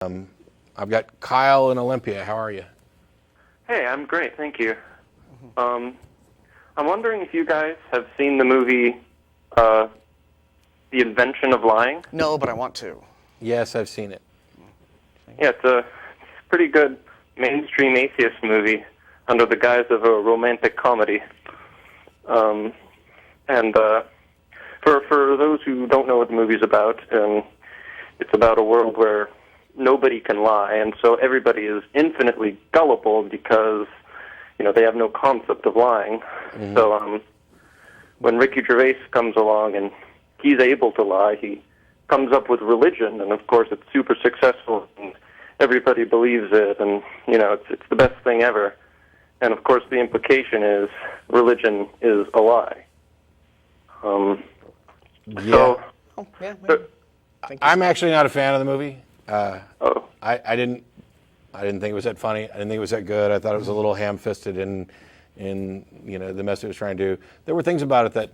I've got Kyle in Olympia. How are you? Hey, I'm great, thank you. I'm wondering if you guys have seen the movie The Invention of Lying? No, but I want to. Yes, I've seen it. Yeah, it's a pretty good mainstream atheist movie under the guise of a romantic comedy. For those who don't know what the movie's about, it's about a world where nobody can lie, and so everybody is infinitely gullible because, they have no concept of lying. Mm-hmm. So when Ricky Gervais comes along and he's able to lie, he comes up with religion, and of course it's super successful, and everybody believes it, and, it's the best thing ever. And of course the implication is religion is a lie. I'm actually not a fan of the movie. I didn't think it was that funny. I didn't think it was that good. I thought it was a little ham-fisted in the message it was trying to do. There were things about it that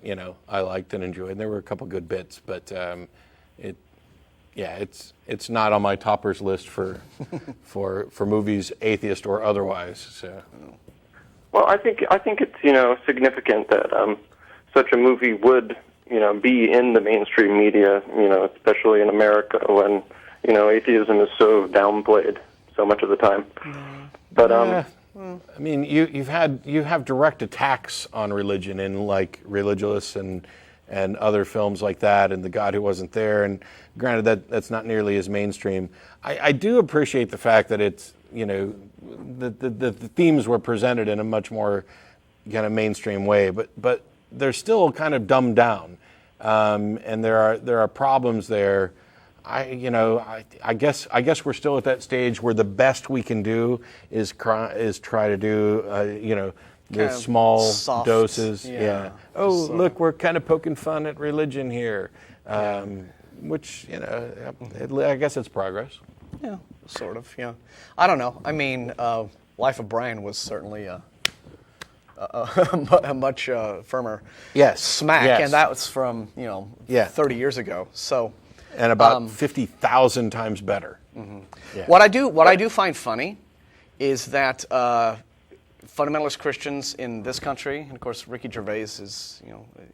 I liked and enjoyed, and there were a couple good bits, but it's not on my toppers list for movies, atheist or otherwise. So. Well, I think it's significant that such a movie would be in the mainstream media, especially in America when atheism is so downplayed so much of the time. But I mean, you have direct attacks on religion in like Religulous and other films like that, and The God Who Wasn't There. And granted, that's not nearly as mainstream. I do appreciate the fact that it's the themes were presented in a much more kind of mainstream way, but they're still kind of dumbed down, and there are problems there. I guess we're still at that stage where the best we can do is try to do the small soft doses. Yeah. Oh, look, we're kind of poking fun at religion here, which I guess it's progress. Yeah, sort of. Yeah, I don't know. I mean, Life of Brian was certainly a much firmer smack, and that was from 30 years ago. So. And about 50,000 times better. Mm-hmm. Yeah. What I do find funny is that fundamentalist Christians in this country, and of course Ricky Gervais is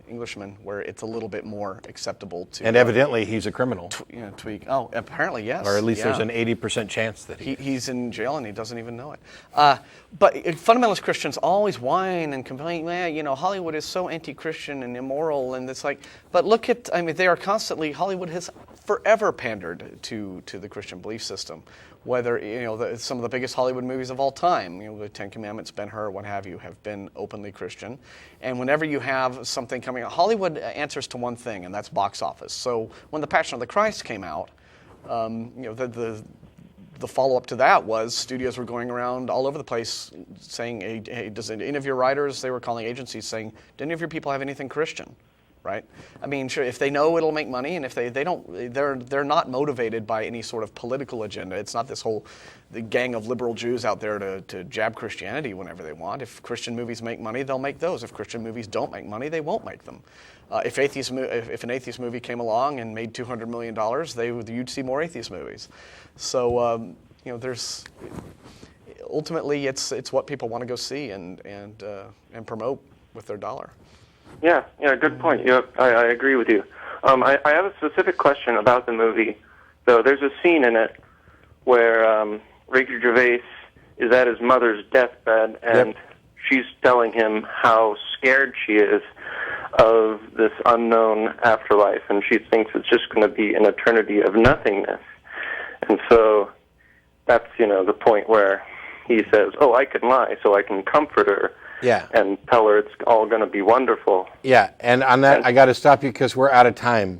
Englishman, where it's a little bit more acceptable to. And evidently he's a criminal. Tweak. Oh, apparently yes. Or at least there's an 80% chance that he's in jail and he doesn't even know it. But fundamentalist Christians always whine and complain. Hollywood is so anti-Christian and immoral, and it's like. But look at. They are constantly. Hollywood has forever pandered to the Christian belief system. Whether some of the biggest Hollywood movies of all time, the Ten Commandments, Ben-Hur, what have you, have been openly Christian. And whenever you have something coming out, Hollywood answers to one thing, and that's box office. So when The Passion of the Christ came out, the follow-up to that was studios were going around all over the place saying, hey, does any of your writers, they were calling agencies saying, do any of your people have anything Christian? Right? I mean, sure, if they know it'll make money, and if they don't, they're not motivated by any sort of political agenda. It's not the gang of liberal Jews out there to jab Christianity whenever they want. If Christian movies make money, they'll make those. If Christian movies don't make money, they won't make them. If an atheist movie came along and made $200 million, you'd see more atheist movies. So there's ultimately it's what people want to go see and promote with their dollar. Yeah, good point. I agree with you. I have a specific question about the movie, though. There's a scene in it where Ricky Gervais is at his mother's deathbed, and she's telling him how scared she is of this unknown afterlife, and she thinks it's just going to be an eternity of nothingness. And so that's, the point where he says, oh, I can lie so I can comfort her. Yeah. And tell her it's all going to be wonderful. Yeah, and on that, I got to stop you because we're out of time.